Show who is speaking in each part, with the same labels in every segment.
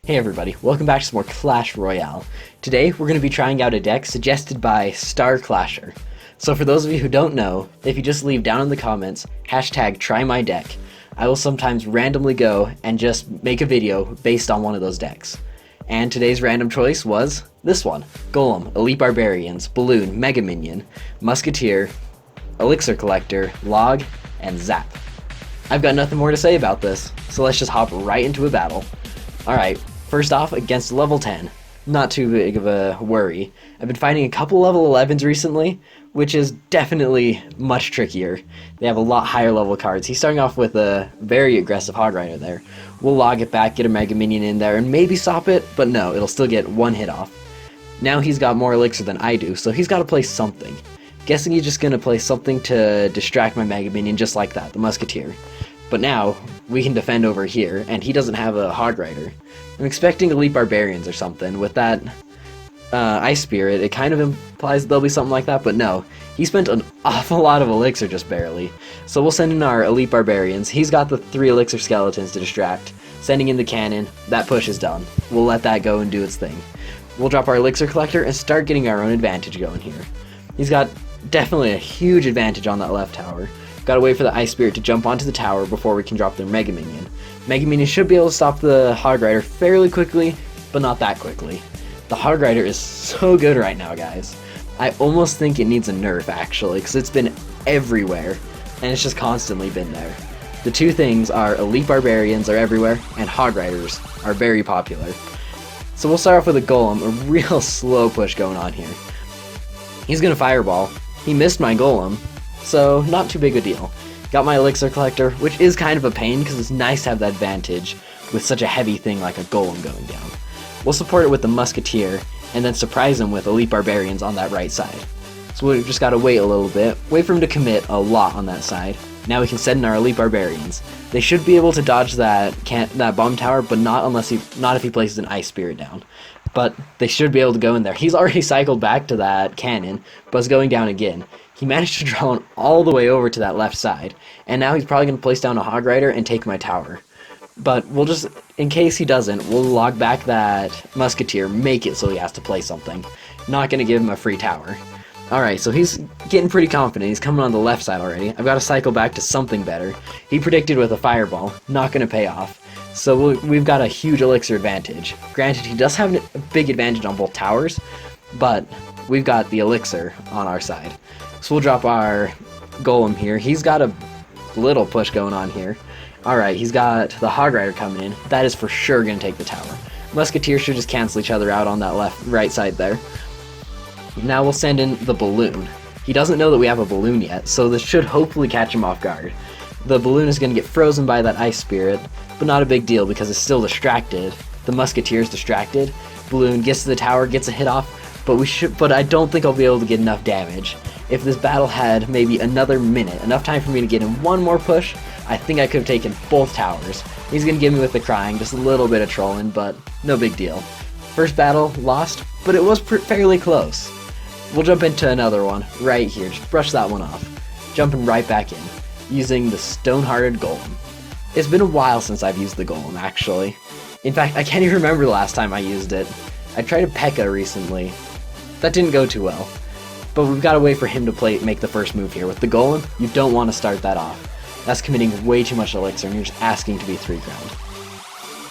Speaker 1: Hey everybody, welcome back to some more Clash Royale. Today we're going to be trying out a deck suggested by Star Clasher. So for those of you who don't know, if you just leave down in the comments, hashtag try my deck, I will sometimes randomly go and just make a video based on one of those decks. And today's random choice was this one: Golem, Elite Barbarians, Balloon, Mega Minion, Musketeer, Elixir Collector, Log, and Zap. I've got nothing more to say about this, so let's just hop right into a battle. Alright, first off, against level 10. Not too big of a worry. I've been fighting a couple level 11s recently, which is definitely much trickier. They have a lot higher level cards. He's starting off with a very aggressive Hog Rider there. We'll log it back, get a Mega Minion in there, and maybe stop it, but no, it'll still get one hit off. Now he's got more Elixir than I do, so he's got to play something. Guessing he's just going to play something to distract my Mega Minion just like that, the Musketeer. But now, we can defend over here, and he doesn't have a Hog Rider. I'm expecting Elite Barbarians or something. With that Ice Spirit, it kind of implies there'll be something like that, but no. He spent an awful lot of Elixir just barely. So we'll send in our Elite Barbarians. He's got the 3 Elixir Skeletons to distract. Sending in the cannon, that push is done. We'll let that go and do its thing. We'll drop our Elixir Collector and start getting our own advantage going here. He's got definitely a huge advantage on that left tower. Gotta wait for the Ice Spirit to jump onto the tower before we can drop their Mega Minion. Mega Minion should be able to stop the Hog Rider fairly quickly, but not that quickly. The Hog Rider is so good right now, guys. I almost think it needs a nerf, actually, because it's been everywhere, and it's just constantly been there. The two things are Elite Barbarians are everywhere, and Hog Riders are very popular. So we'll start off with a Golem, a real slow push going on here. He's gonna Fireball. He missed my Golem, so not too big a deal. Got my Elixir Collector, which is kind of a pain because it's nice to have that advantage with such a heavy thing like a Golem going down. We'll support it with the Musketeer, and then surprise him with Elite Barbarians on that right side. So we've just got to wait a little bit, wait for him to commit a lot on that side. Now we can send in our Elite Barbarians. They should be able to dodge that bomb tower, but not if he places an Ice Spirit down. But they should be able to go in there. He's already cycled back to that cannon, but it's going down again. He managed to drone all the way over to that left side, and now he's probably going to place down a Hog Rider and take my tower. But we'll just, in case he doesn't, we'll log back that Musketeer, make it so he has to play something. Not going to give him a free tower. Alright, so he's getting pretty confident. He's coming on the left side already. I've got to cycle back to something better. He predicted with a Fireball. Not going to pay off. So we've got a huge Elixir advantage. Granted, he does have a big advantage on both towers, but we've got the Elixir on our side. So we'll drop our Golem here. He's got a little push going on here. Alright, he's got the Hog Rider coming in. That is for sure going to take the tower. Musketeer should just cancel each other out on that right side there. Now we'll send in the Balloon. He doesn't know that we have a Balloon yet, so this should hopefully catch him off guard. The Balloon is going to get frozen by that Ice Spirit, but not a big deal because it's still distracted. The Musketeer is distracted. Balloon gets to the tower, gets a hit off, but I don't think I'll be able to get enough damage. If this battle had maybe another minute, enough time for me to get in one more push, I think I could have taken both towers. He's going to get me with the crying, just a little bit of trolling, but no big deal. First battle, lost, but it was fairly close. We'll jump into another one right here, just brush that one off. Jumping right back in, using the Stone-Hearted Golem. It's been a while since I've used the Golem, actually. In fact, I can't even remember the last time I used it. I tried a P.E.K.K.A. recently. That didn't go too well. But we've got to wait for him to make the first move here. With the Golem, you don't want to start that off. That's committing way too much Elixir, and you're just asking to be 3 crowned.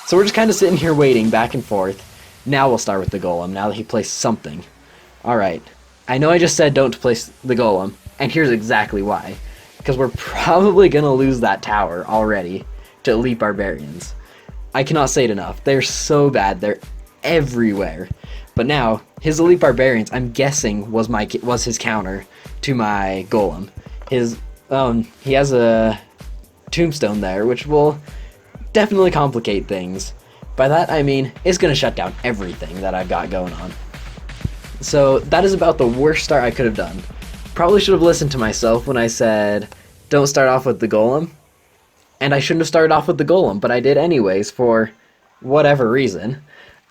Speaker 1: So we're just kind of sitting here waiting, back and forth. Now we'll start with the Golem, now that he placed something. Alright, I know I just said don't place the Golem, and here's exactly why. Because we're probably going to lose that tower already to Elite Barbarians. I cannot say it enough. They're so bad, they're everywhere. But now, his Elite Barbarians, I'm guessing, was his counter to my Golem. He has a Tombstone there, which will definitely complicate things. By that, I mean, it's going to shut down everything that I've got going on. So, that is about the worst start I could have done. Probably should have listened to myself when I said, don't start off with the Golem. And I shouldn't have started off with the Golem, but I did anyways, for whatever reason.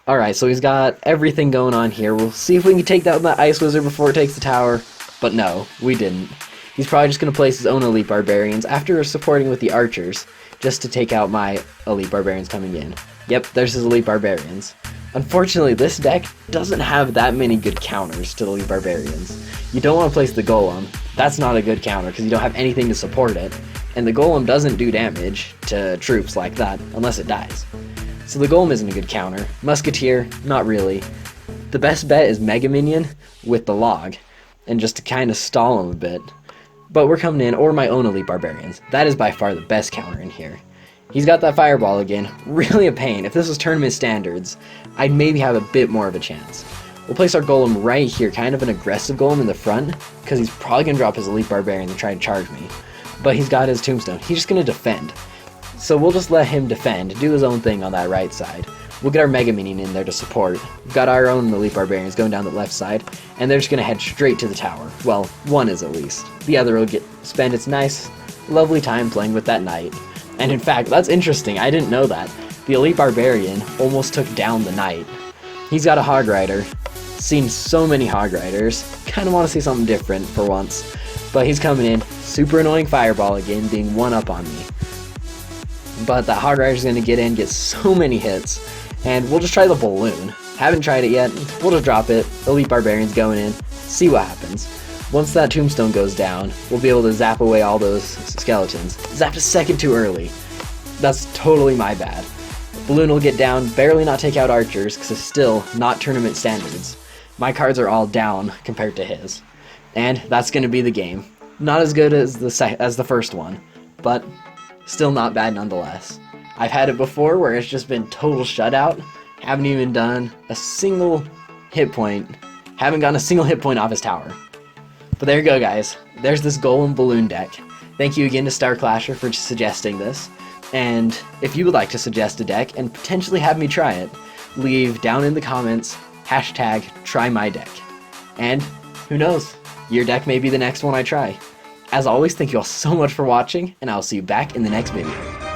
Speaker 1: Alright, so he's got everything going on here. We'll see if we can take down that Ice Wizard before it takes the tower. But no, we didn't. He's probably just going to place his own Elite Barbarians after supporting with the Archers, just to take out my Elite Barbarians coming in. Yep, there's his Elite Barbarians. Unfortunately, this deck doesn't have that many good counters to the Elite Barbarians. You don't want to place the Golem. That's not a good counter because you don't have anything to support it. And the Golem doesn't do damage to troops like that unless it dies. So the Golem isn't a good counter. Musketeer, not really. The best bet is Mega Minion with the Log, and just to kind of stall him a bit. But we're coming in, or my own Elite Barbarians. That is by far the best counter in here. He's got that Fireball again, really a pain. If this was tournament standards, I'd maybe have a bit more of a chance. We'll place our Golem right here, kind of an aggressive Golem in the front, because he's probably going to drop his Elite Barbarian and try to charge me. But he's got his Tombstone. He's just going to defend. So we'll just let him defend, do his own thing on that right side. We'll get our Mega Minion in there to support. We've got our own Elite Barbarians going down the left side, and they're just going to head straight to the tower. Well, one is at least. The other will spend its nice, lovely time playing with that knight. And in fact, that's interesting, I didn't know that. The Elite Barbarian almost took down the knight. He's got a Hog Rider. Seen so many Hog Riders. Kind of want to see something different for once. But he's coming in. Super annoying Fireball again, being one up on me. But that Hog Rider's going to get in, get so many hits. And we'll just try the Balloon. Haven't tried it yet. We'll just drop it. Elite Barbarian's going in. See what happens. Once that Tombstone goes down, we'll be able to zap away all those skeletons. Zapped a second too early. That's totally my bad. Balloon will get down, barely not take out archers, because it's still not tournament standards. My cards are all down compared to his. And that's going to be the game. Not as good as the first one, but still not bad nonetheless. I've had it before where it's just been total shutout. Haven't even done a single hit point. Haven't gotten a single hit point off his tower. But there you go, guys. There's this Golem Balloon deck. Thank you again to Star Clasher for suggesting this. And if you would like to suggest a deck and potentially have me try it, leave down in the comments hashtag #TryMyDeck. And who knows, your deck may be the next one I try. As always, thank you all so much for watching, and I'll see you back in the next video.